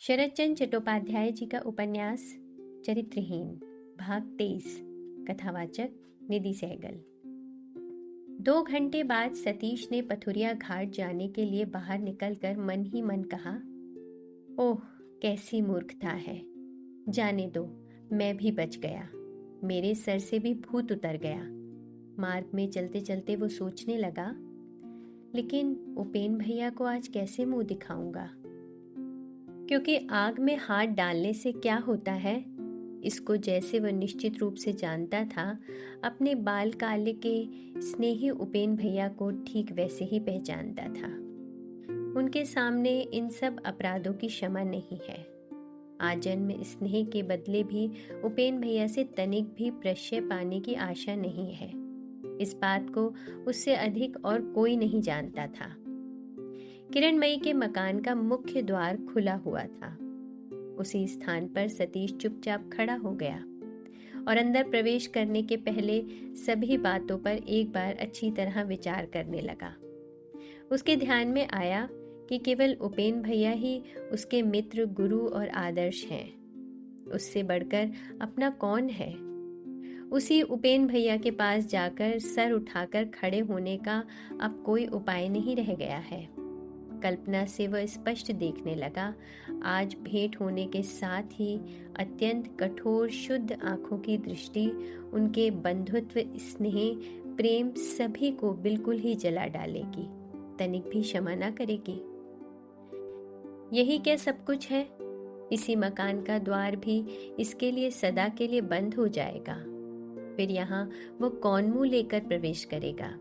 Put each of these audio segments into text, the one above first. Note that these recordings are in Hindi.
शरदचंद्र चट्टोपाध्याय जी का उपन्यास चरित्रहीन भाग 23। कथावाचक निधि सहगल। 2 घंटे बाद सतीश ने पथुरिया घाट जाने के लिए बाहर निकलकर मन ही मन कहा, ओह कैसी मूर्खता है, जाने दो, मैं भी बच गया, मेरे सर से भी भूत उतर गया। मार्ग में चलते चलते वो सोचने लगा, लेकिन उपेन भैया को आज कैसे मुंह दिखाऊंगा, क्योंकि आग में हाथ डालने से क्या होता है, इसको जैसे वह निश्चित रूप से जानता था, अपने बाल काले के स्नेही उपेन भैया को ठीक वैसे ही पहचानता था। उनके सामने इन सब अपराधों की क्षमा नहीं है। आजन्म स्नेह के बदले भी उपेन भैया से तनिक भी प्रश्रय पाने की आशा नहीं है। इस बात को उससे अधिक और कोई नहीं जानता था। किरणमयी के मकान का मुख्य द्वार खुला हुआ था। उसी स्थान पर सतीश चुपचाप खड़ा हो गया और अंदर प्रवेश करने के पहले सभी बातों पर एक बार अच्छी तरह विचार करने लगा। उसके ध्यान में आया कि केवल उपेन भैया ही उसके मित्र, गुरु और आदर्श हैं। उससे बढ़कर अपना कौन है? उसी उपेन भैया के पास जाकर सर उठाकर खड़े होने का अब कोई उपाय नहीं रह गया है। कल्पना से वह स्पष्ट देखने लगा, आज भेंट होने के साथ ही अत्यंत कठोर शुद्ध आंखों की दृष्टि उनके बंधुत्व, स्नेह, प्रेम सभी को बिल्कुल ही जला डालेगी, तनिक भी क्षमा न करेगी। यही क्या सब कुछ है? इसी मकान का द्वार भी इसके लिए सदा के लिए बंद हो जाएगा। फिर यहाँ वो कौन मुंह लेकर प्रवेश करेगा?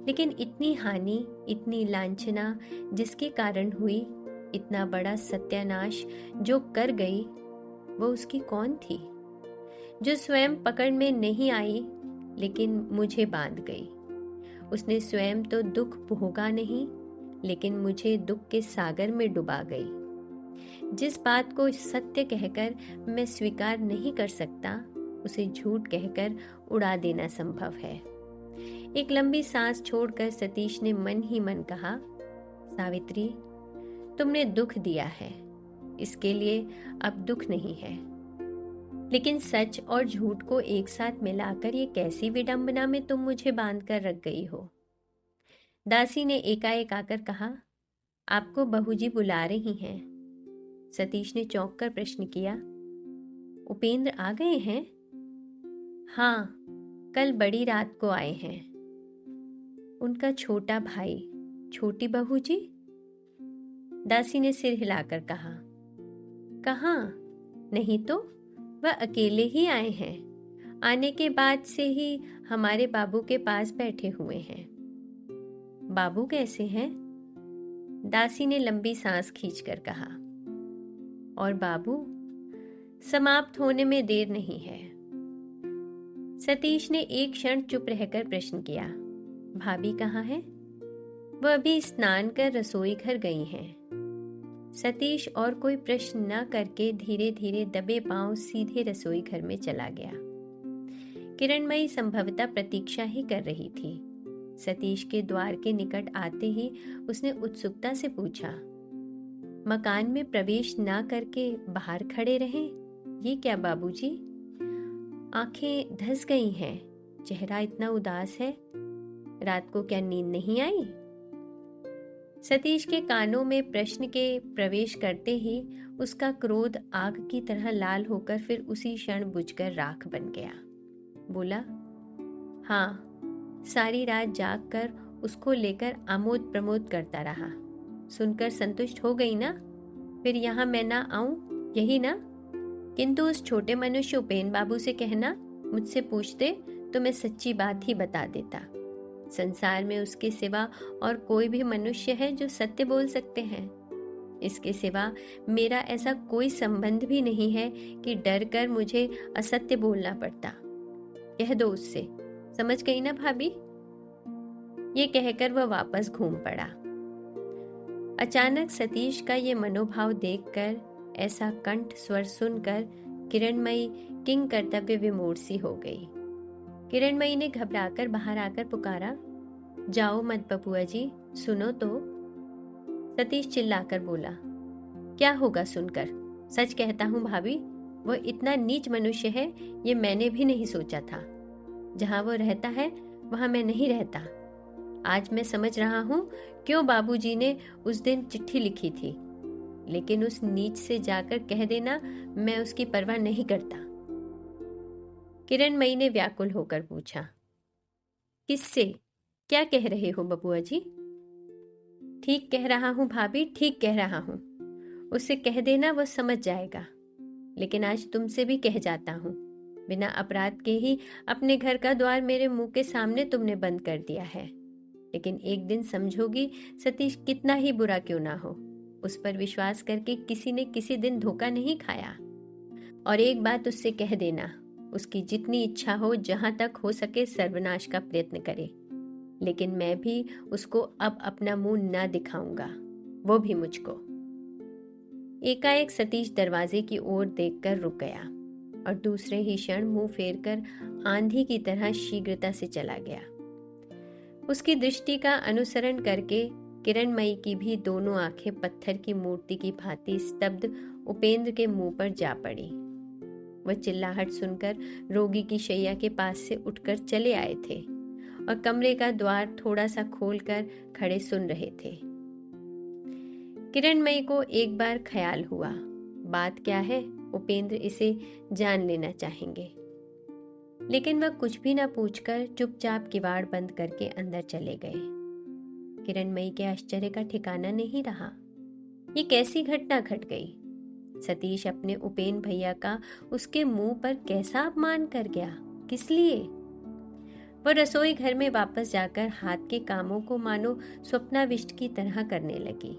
लेकिन इतनी हानि, इतनी लांछना जिसके कारण हुई, इतना बड़ा सत्यानाश जो कर गई, वो उसकी कौन थी, जो स्वयं पकड़ में नहीं आई लेकिन मुझे बांध गई। उसने स्वयं तो दुख भोगा नहीं, लेकिन मुझे दुख के सागर में डुबा गई। जिस बात को सत्य कहकर मैं स्वीकार नहीं कर सकता, उसे झूठ कहकर उड़ा देना संभव है। एक लंबी सांस छोड़कर सतीश ने मन ही मन कहा, सावित्री, तुमने दुख दिया है, इसके लिए अब दुख नहीं है। लेकिन सच और झूठ को एक साथ मिलाकर ये कैसी विडंबना में तुम मुझे बांध कर रख गई हो? दासी ने एकाएक आकर कहा, आपको बहूजी बुला रही हैं। सतीश ने चौंक कर प्रश्न किया, उपेंद्र आ गए हैं? हाँ, कल बड़ी रात को आए हैं। उनका छोटा भाई, छोटी बहू जी? दासी ने सिर हिलाकर कहा, कहाँ? नहीं तो, वह अकेले ही आए हैं। आने के बाद से ही हमारे बाबू के पास बैठे हुए हैं। बाबू कैसे हैं? दासी ने लंबी सांस खींचकर कहा, और बाबू? समाप्त होने में देर नहीं है। सतीश ने एक क्षण चुप रहकर प्रश्न किया, भाभी कहाँ है? वह अभी स्नान कर रसोई घर गई हैं। सतीश और कोई प्रश्न न करके धीरे धीरे दबे पांव सीधे रसोई घर में चला गया। किरणमयी संभवतः प्रतीक्षा ही कर रही थी। सतीश के द्वार के निकट आते ही उसने उत्सुकता से पूछा, मकान में प्रवेश न करके बाहर खड़े रहे, ये क्या बाबूजी? आंखें धंस गई हैं, चेहरा इतना उदास है, रात को क्या नींद नहीं आई? सतीश के कानों में प्रश्न के प्रवेश करते ही उसका क्रोध आग की तरह लाल होकर फिर उसी क्षण बुझकर राख बन गया। बोला, हाँ, सारी रात जाग कर उसको लेकर आमोद प्रमोद करता रहा। सुनकर संतुष्ट हो गई ना? फिर यहाँ मैं ना आऊं, यही ना? किंतु उस छोटे मनुष्य उपेन बाबू से कहना, मुझसे पूछते तो मैं सच्ची बात ही बता देता। संसार में उसके सिवा और कोई भी मनुष्य है जो सत्य बोल सकते हैं। इसके सिवा मेरा ऐसा कोई संबंध भी नहीं है कि डर कर मुझे असत्य बोलना पड़ता। कह दो उससे, समझ गई ना भाभी? ये कहकर वह वापस घूम पड़ा। अचानक सतीश का ये मनोभाव देखकर, ऐसा कंठ स्वर सुनकर किरणमयी किंग कर्तव्य विमूढ़ सी हो गई। किरणमयी ने घबराकर बाहर आकर पुकारा, जाओ मत बबुआ जी, सुनो तो। सतीश चिल्लाकर बोला, क्या होगा सुनकर? सच कहता हूँ भाभी, वह इतना नीच मनुष्य है ये मैंने भी नहीं सोचा था। जहाँ वो रहता है वहाँ मैं नहीं रहता। आज मैं समझ रहा हूँ क्यों बाबूजी ने उस दिन चिट्ठी लिखी थी। लेकिन उस नीच से जाकर कह देना मैं उसकी परवाह नहीं करता। किरणमयी ने व्याकुल होकर पूछा, किससे? क्या कह रहे हो बबुआ जी? ठीक कह रहा हूँ भाभी, ठीक कह रहा हूँ। उससे कह देना वो समझ जाएगा। लेकिन आज तुमसे भी कह जाता हूँ, बिना अपराध के ही अपने घर का द्वार मेरे मुंह के सामने तुमने बंद कर दिया है। लेकिन एक दिन समझोगी सतीश कितना ही बुरा क्यों ना हो, उस पर विश्वास करके किसी ने किसी दिन धोखा नहीं खाया। और एक बात उससे कह देना, उसकी जितनी इच्छा हो जहां तक हो सके सर्वनाश का प्रयत्न करे। लेकिन मैं भी उसको अब अपना मुंह ना दिखाऊंगा, वो भी मुझको। एकाएक सतीश दरवाजे की ओर देखकर रुक गया और दूसरे ही क्षण मुंह फेरकर आंधी की तरह शीघ्रता से चला गया। उसकी दृष्टि का अनुसरण करके किरणमयी की भी दोनों आंखें पत्थर की मूर्ति की भांति स्तब्ध उपेंद्र के मुंह पर जा पड़ी। वह चिल्लाहट सुनकर रोगी की शैया के पास से उठकर चले आए थे और कमरे का द्वार थोड़ा सा खोलकर खड़े सुन रहे थे। किरणमयी को एक बार ख्याल हुआ, बात क्या है, उपेंद्र इसे जान लेना चाहेंगे। लेकिन वह कुछ भी न पूछकर चुपचाप किवाड़ बंद करके अंदर चले गए। किरणमयी के आश्चर्य का ठिकाना नहीं रहा। ये कैसी घटना घट गई? सतीश अपने उपेंद्र भैया का उसके मुंह पर कैसा अपमान कर गया? किस लिए? वह रसोई घर में वापस जाकर हाथ के कामों को मानो स्वप्नाविष्ट की तरह करने लगी।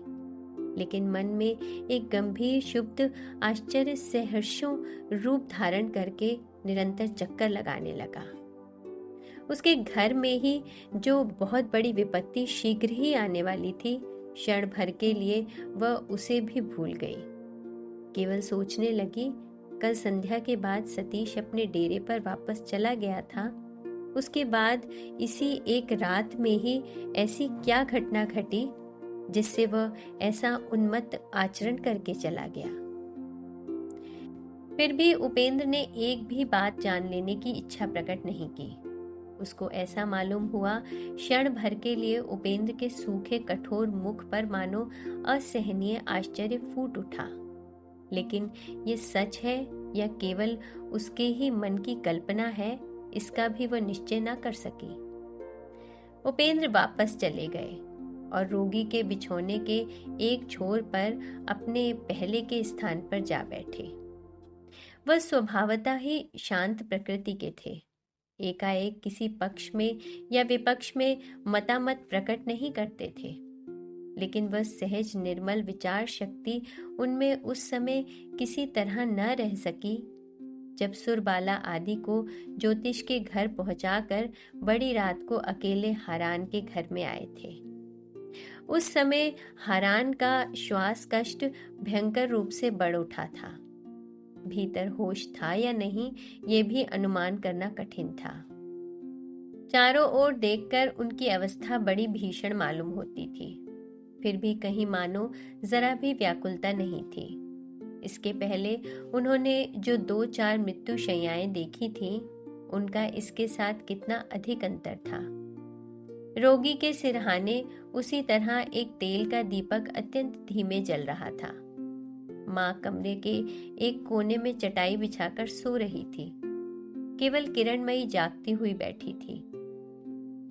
लेकिन मन में एक गंभीर शुद्ध आश्चर्य सहर्षों रूप धारण करके निरंतर चक्कर लगाने लगा। उसके घर में ही जो बहुत बड़ी विपत्ति शीघ्र ही आने वाली थी, क्षण भर के लिए वह उसे भी भूल गई। केवल सोचने लगी, कल संध्या के बाद सतीश अपने डेरे पर वापस चला गया था। उसके बाद इसी एक रात में ही ऐसी क्या घटना घटी जिससे वह ऐसा उन्मत्त आचरण करके चला गया। फिर भी उपेंद्र ने एक भी बात जान लेने की इच्छा प्रकट नहीं की। उसको ऐसा मालूम हुआ क्षण भर के लिए उपेंद्र के सूखे कठोर मुख पर मानो असहनीय आश्चर्य फूट उठा। लेकिन ये सच है या केवल उसके ही मन की कल्पना है, इसका भी वह निश्चय न कर सकी। उपेंद्र वापस चले गए और रोगी के बिछौने के एक छोर पर अपने पहले के स्थान पर जा बैठे। वह स्वभावतः ही शांत प्रकृति के थे। एकाएक किसी पक्ष में या विपक्ष में मतामत प्रकट नहीं करते थे। लेकिन वह सहज निर्मल विचार शक्ति उनमें उस समय किसी तरह न रह सकी जब सुरबाला आदि को ज्योतिष के घर पहुंचाकर बड़ी रात को अकेले हारान के घर में आए थे। उस समय हारान का श्वास कष्ट भयंकर रूप से बढ़ उठा था। भीतर होश था या नहीं ये भी अनुमान करना कठिन था। चारों ओर देखकर उनकी अवस्था बड़ी भीषण मालूम होती थी। फिर भी कहीं मानो जरा भी व्याकुलता नहीं थी। इसके पहले उन्होंने जो 2-4 मृत्यु शैयाएं देखी थीं, उनका इसके साथ कितना अधिक अंतर था। रोगी के सिरहाने उसी तरह एक तेल का दीपक अत्यंत धीमे जल रहा था। माँ कमरे के एक कोने में चटाई बिछाकर सो रही थी। केवल किरणमयी जागती हुई बैठी थी।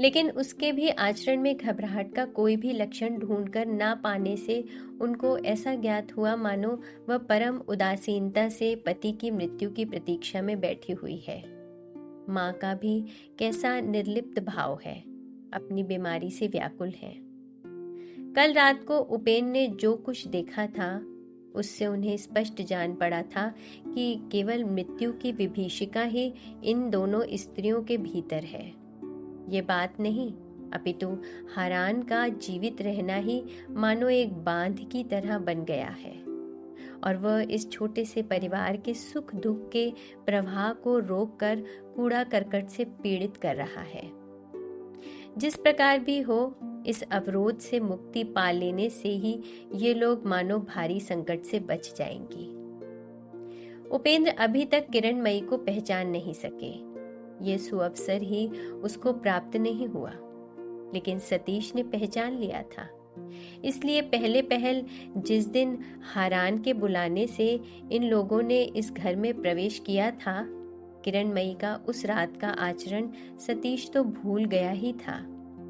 लेकिन उसके भी आचरण में घबराहट का कोई भी लक्षण ढूंढकर ना पाने से उनको ऐसा ज्ञात हुआ मानो वह परम उदासीनता से पति की मृत्यु की प्रतीक्षा में बैठी हुई है। माँ का भी कैसा निर्लिप्त भाव है, अपनी बीमारी से व्याकुल है। कल रात को उपेंद्र ने जो कुछ देखा था उससे उन्हें स्पष्ट जान पड़ा था कि केवल मृत्यु की विभीषिका ही इन दोनों स्त्रियों के भीतर है। ये बात नहीं, अपितु हारान का जीवित रहना ही मानो एक बांध की तरह बन गया है और वह इस छोटे से परिवार के सुख दुख के प्रवाह को रोककर कूड़ा करकट से पीड़ित कर रहा है। जिस प्रकार भी हो, इस अवरोध से मुक्ति पा लेने से ही ये लोग मानो भारी संकट से बच जाएंगी। उपेंद्र अभी तक किरणमयी को पहचान नहीं सके। ये सुअवसर ही उसको प्राप्त नहीं हुआ, लेकिन सतीश ने पहचान लिया था। इसलिए पहले पहल जिस दिन हारान के बुलाने से इन लोगों ने इस घर में प्रवेश किया था, किरणमयी का उस रात का आचरण सतीश तो भूल गया ही था।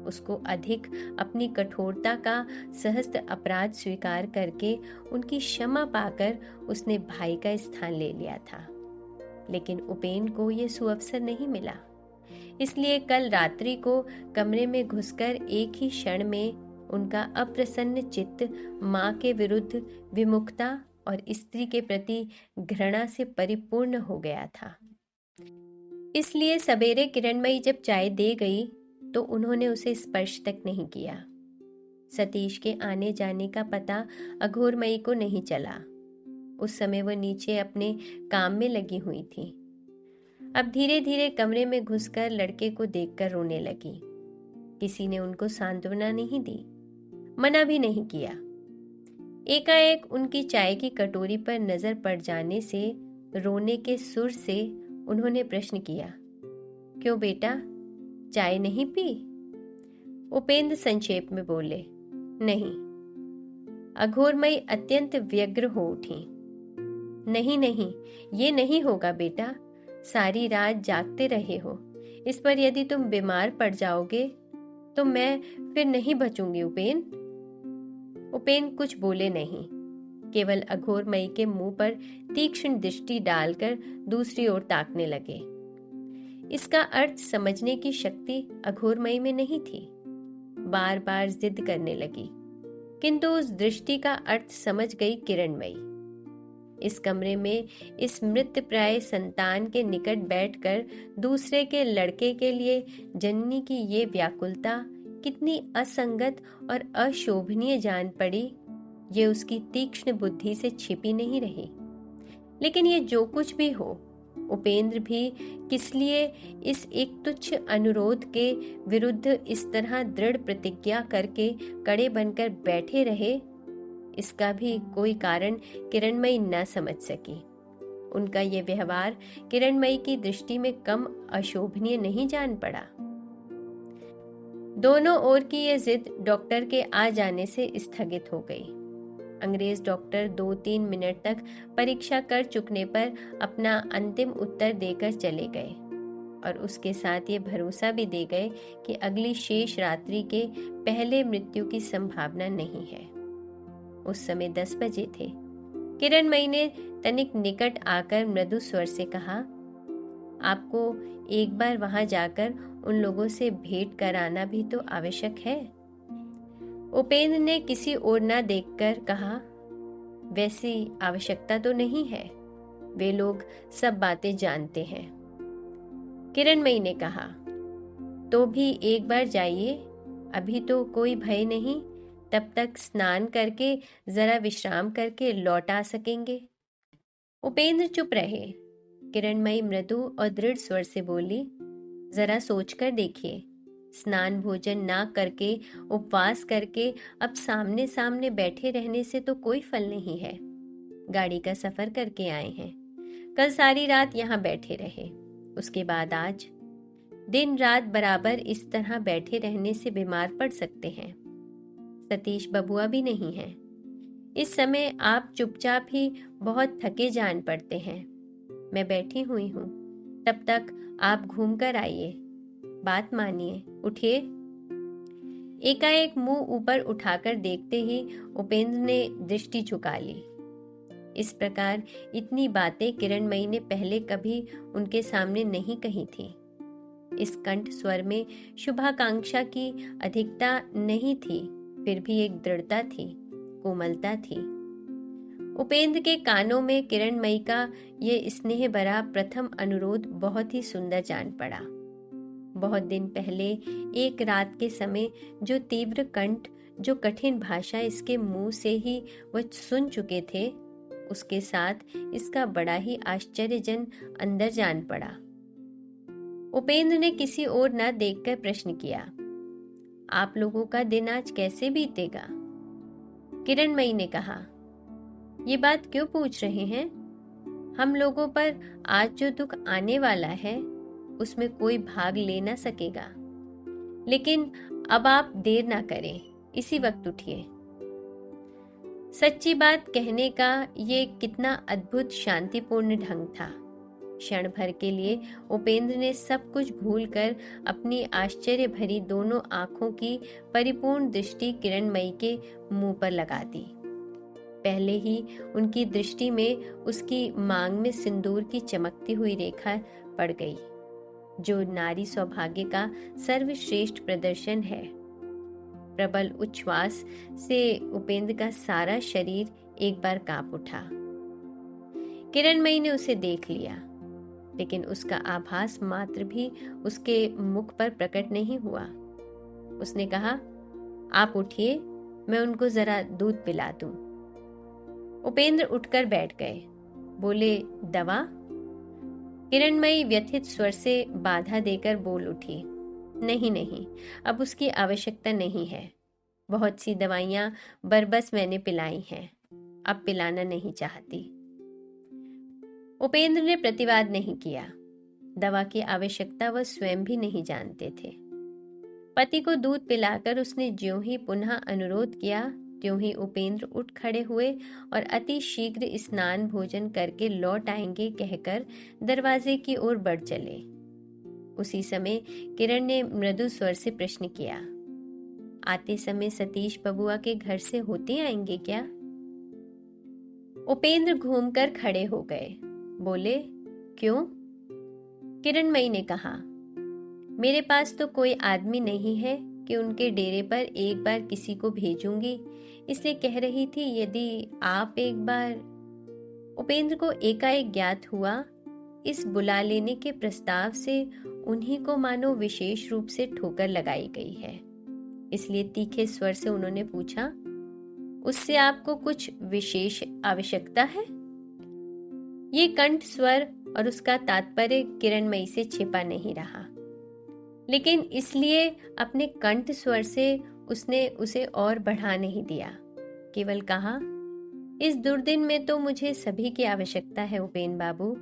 उसको अधिक अपनी कठोरता का सहस्त्र अपराध स्वीकार करके उनकी क्षमा पाकर उसने भाई का स्थान ले लिया था। लेकिन उपेंद्र को ये सुअवसर नहीं मिला। इसलिए कल रात्रि को कमरे में घुसकर एक ही क्षण में उनका अप्रसन्न चित्त माँ के विरुद्ध विमुखता और स्त्री के प्रति घृणा से परिपूर्ण हो गया था। इसलिए सवेरे किरणमयी जब चाय दे गई तो उन्होंने उसे स्पर्श तक नहीं किया। सतीश के आने जाने का पता अघोरमयी को नहीं चला। उस समय वह नीचे अपने काम में लगी हुई थी। अब धीरे धीरे कमरे में घुसकर लड़के को देखकर रोने लगी। किसी ने उनको सांत्वना नहीं दी, मना भी नहीं किया। एकाएक उनकी चाय की कटोरी पर नजर पड़ जाने से रोने के सुर से उन्होंने प्रश्न किया, क्यों बेटा, चाय नहीं पी? उपेंद्र संक्षेप में बोले, नहीं। अघोरमयी अत्यंत व्यग्र हो उठी। नहीं नहीं, ये नहीं होगा बेटा, सारी रात जागते रहे हो। इस पर यदि तुम बीमार पड़ जाओगे तो मैं फिर नहीं बचूंगी। उपेंद्र कुछ बोले नहीं, केवल अघोरमयी के मुंह पर तीक्ष्ण दृष्टि डालकर दूसरी ओर ताकने लगे। इसका अर्थ समझने की शक्ति अघोरमयी में नहीं थी। बार बार जिद करने लगी, किंतु उस दृष्टि का अर्थ समझ गई किरणमयी। इस कमरे में इस मृतप्राय संतान के निकट बैठकर दूसरे के लड़के के लिए जननी की ये व्याकुलता कितनी असंगत और अशोभनीय जान पड़ी, ये उसकी तीक्ष्ण बुद्धि से छिपी नहीं रही। लेकिन ये जो कुछ भी हो, उपेंद्र भी किस लिए इस एक तुच्छ अनुरोध के विरुद्ध इस तरह दृढ़ प्रतिज्ञा करके कड़े बनकर बैठे रहे, इसका भी कोई कारण किरणमयी न समझ सकी। उनका ये व्यवहार किरणमयी की दृष्टि में कम अशोभनीय नहीं जान पड़ा। दोनों ओर की ये जिद डॉक्टर के आ जाने से स्थगित हो गई। अंग्रेज डॉक्टर 2-3 मिनट तक परीक्षा कर चुकने पर अपना अंतिम उत्तर देकर चले गए और उसके साथ ये भरोसा भी दे गए कि अगली शेष रात्रि के पहले मृत्यु की संभावना नहीं है। उस समय 10 बजे थे। किरणमयी ने तनिक निकट आकर मृदु स्वर से कहा, आपको एक बार वहां जाकर उन लोगों से भेंट कराना भी तो आवश्यक है। उपेंद्र ने किसी ओर न देखकर कहा, वैसी आवश्यकता तो नहीं है, वे लोग सब बातें जानते हैं। किरणमयी ने कहा, तो भी एक बार जाइए, अभी तो कोई भय नहीं, तब तक स्नान करके जरा विश्राम करके लौट आ सकेंगे। उपेंद्र चुप रहे। किरणमयी मृदु और दृढ़ स्वर से बोली, जरा सोचकर देखिए, स्नान भोजन ना करके उपवास करके अब सामने सामने बैठे रहने से तो कोई फल नहीं है। गाड़ी का सफर करके आए हैं, कल सारी रात यहाँ बैठे रहे, उसके बाद आज दिन रात बराबर इस तरह बैठे रहने से बीमार पड़ सकते हैं। सतीश बबुआ भी नहीं है। इस समय आप चुपचाप ही बहुत थके जान पड़ते हैं। मैं बैठी हुई हूँ, तब तक आप घूम कर आइए, बात मानिए, उठिए। एकाएक मुंह ऊपर उठाकर देखते ही उपेंद्र ने दृष्टि झुका ली। इस प्रकार इतनी बातें किरणमयी ने पहले कभी उनके सामने नहीं कही थी। इस कंठ स्वर में शुभाकांक्षा की अधिकता नहीं थी, फिर भी एक दृढ़ता थी, कोमलता थी। उपेंद्र के कानों में किरणमयी का ये स्नेह भरा प्रथम अनुरोध बहुत ही सुंदर जान पड़ा। बहुत दिन पहले एक रात के समय जो तीव्र कंठ, जो कठिन भाषा इसके मुंह से ही वह सुन चुके थे, उसके साथ इसका बड़ा ही आश्चर्यजन अंदर जान पड़ा। उपेंद्र ने किसी ओर न देखकर प्रश्न किया, आप लोगों का दिन आज कैसे बीतेगा? किरणमयी ने कहा, ये बात क्यों पूछ रहे हैं? हम लोगों पर आज जो दुख आने वाला है उसमें कोई भाग ले ना सकेगा। लेकिन अब आप देर ना करें, इसी वक्त उठिए। सच्ची बात कहने का ये कितना अद्भुत शांतिपूर्ण ढंग था। क्षण भर के लिए उपेंद्र ने सब कुछ भूलकर अपनी आश्चर्य भरी दोनों आंखों की परिपूर्ण दृष्टि किरणमयी के मुंह पर लगा दी। पहले ही उनकी दृष्टि में उसकी मांग में सिंदूर की चमकती हुई रेखा पड़ गई, जो नारी सौभाग्य का सर्वश्रेष्ठ प्रदर्शन है। प्रबल उच्छ्वास से उपेंद्र का सारा शरीर एक बार कांप उठा। किरणमयी ने उसे देख लिया, लेकिन उसका आभास मात्र भी उसके मुख पर प्रकट नहीं हुआ। उसने कहा, आप उठिए, मैं उनको जरा दूध पिला दूं। उपेंद्र उठकर बैठ गए। बोले, दवा? किरणमयी व्यथित स्वर से बाधा देकर बोल उठी, नहीं नहीं, अब उसकी आवश्यकता नहीं है। बहुत सी दवाइयां बरबस मैंने पिलाई हैं, अब पिलाना नहीं चाहती। उपेंद्र ने प्रतिवाद नहीं किया। दवा की आवश्यकता वह स्वयं भी नहीं जानते थे। पति को दूध पिलाकर उसने ज्यों ही पुनः अनुरोध किया, त्यों ही उपेंद्र उठ खड़े हुए और अति शीघ्र स्नान भोजन करके लौट आएंगे कहकर दरवाजे की ओर बढ़ चले। उसी समय किरण ने मृदु स्वर से प्रश्न किया, आते समय सतीश बबुआ के घर से होते आएंगे क्या? उपेंद्र घूमकर खड़े हो गए। बोले, क्यों? किरणमयी ने कहा, मेरे पास तो कोई आदमी नहीं है कि उनके डेरे पर एक बार किसी को भेजूंगी, इसलिए कह रही थी यदि आप एक बार। उपेंद्र को एकाएक ज्ञात हुआ, इस बुला लेने के प्रस्ताव से उन्हीं को मानो विशेष रूप से ठोकर लगाई गई है। इसलिए तीखे स्वर से उन्होंने पूछा, उससे आपको कुछ विशेष आवश्यकता है? ये कंठ स्वर और उसका तात्पर्य किरणमयी से छिपा नहीं रहा, लेकिन इसलिए अपने कंठ स्वर से उसने उसे और बढ़ा नहीं दिया। केवल कहा, इस दुर्दिन में तो मुझे सभी की आवश्यकता है उपेन बाबू।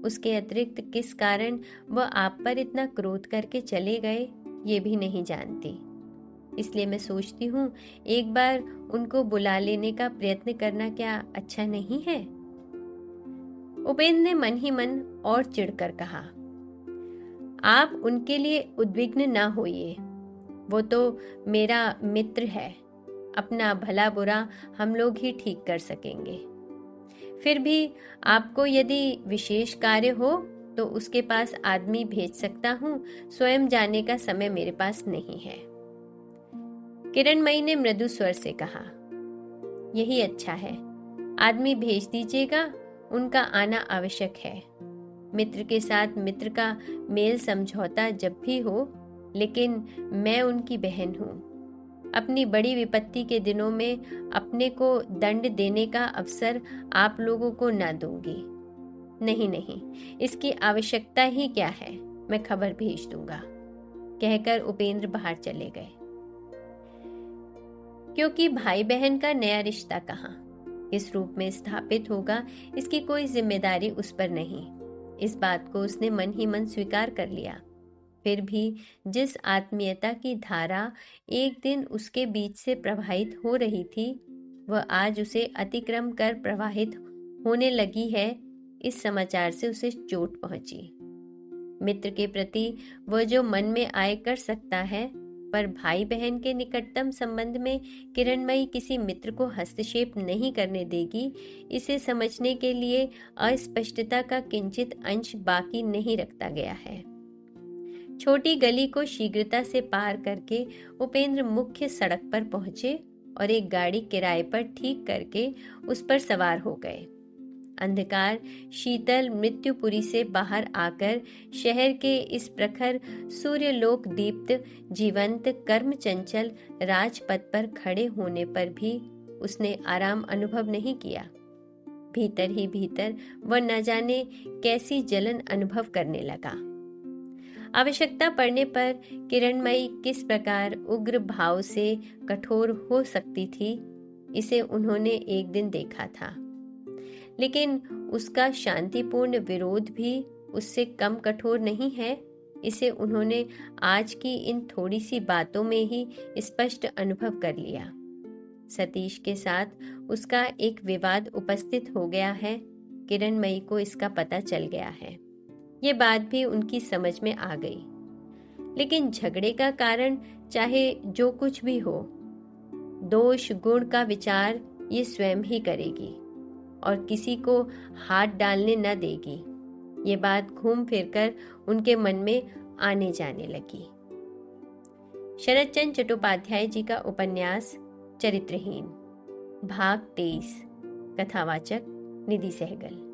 उसके अतिरिक्त किस कारण वह आप पर इतना क्रोध करके चले गए ये भी नहीं जानती। इसलिए मैं सोचती हूँ एक बार उनको बुला लेने का प्रयत्न करना क्या अच्छा नहीं है? उपेंद्र ने मन ही मन और चिढ़कर कहा, आप उनके लिए उद्विग्न ना होइए, वो तो मेरा मित्र है। अपना भला बुरा हम लोग ही ठीक कर सकेंगे। फिर भी आपको यदि विशेष कार्य हो तो उसके पास आदमी भेज सकता हूँ, स्वयं जाने का समय मेरे पास नहीं है। किरणमयी ने मृदु स्वर से कहा, यही अच्छा है, आदमी भेज दीजिएगा, उनका आना आवश्यक है। मित्र के साथ मित्र का मेल समझौता जब भी हो, लेकिन मैं उनकी बहन हूँ। अपनी बड़ी विपत्ति के दिनों में अपने को दंड देने का अवसर आप लोगों को ना दूंगी। नहीं नहीं, इसकी आवश्यकता ही क्या है, मैं खबर भेज दूंगा, कहकर उपेंद्र बाहर चले गए। क्योंकि भाई बहन का नया रिश्ता कहाँ, किस रूप में स्थापित होगा, इसकी कोई जिम्मेदारी उस पर नहीं। इस बात को उसने मन ही मन स्वीकार कर लिया। फिर भी जिस आत्मीयता की धारा एक दिन उसके बीच से प्रवाहित हो रही थी, वह आज उसे अतिक्रम कर प्रवाहित होने लगी है, इस समाचार से उसे चोट पहुंची। मित्र के प्रति वह जो मन में आए कर सकता है, पर भाई बहन के निकटतम संबंध में किरणमयी किसी मित्र को हस्तक्षेप नहीं करने देगी, इसे समझने के लिए अस्पष्टता का किंचित अंश बाकी नहीं रखता गया है। छोटी गली को शीघ्रता से पार करके उपेंद्र मुख्य सड़क पर पहुंचे और एक गाड़ी किराए पर ठीक करके उस पर सवार हो गए। अंधकार शीतल मृत्युपुरी से बाहर आकर शहर के इस प्रखर सूर्यलोक दीप्त जीवंत कर्म चंचल राजपथ पर खड़े होने पर भी उसने आराम अनुभव नहीं किया। भीतर ही भीतर वह न जाने कैसी जलन अनुभव करने लगा। आवश्यकता पड़ने पर किरणमयी किस प्रकार उग्र भाव से कठोर हो सकती थी, इसे उन्होंने एक दिन देखा था। लेकिन उसका शांतिपूर्ण विरोध भी उससे कम कठोर नहीं है, इसे उन्होंने आज की इन थोड़ी सी बातों में ही स्पष्ट अनुभव कर लिया। सतीश के साथ उसका एक विवाद उपस्थित हो गया है, किरणमयी को इसका पता चल गया है। ये बात भी उनकी समझ में आ गई। लेकिन झगड़े का कारण चाहे जो कुछ भी हो, दोष गुण का विचार ये स्वयं ही करेगी और किसी को हाथ डालने न देगी। ये बात घूम फिरकर उनके मन में आने जाने लगी। शरद चंद्र चट्टोपाध्याय जी का उपन्यास चरित्रहीन, भाग 23। कथावाचक निधि सहगल।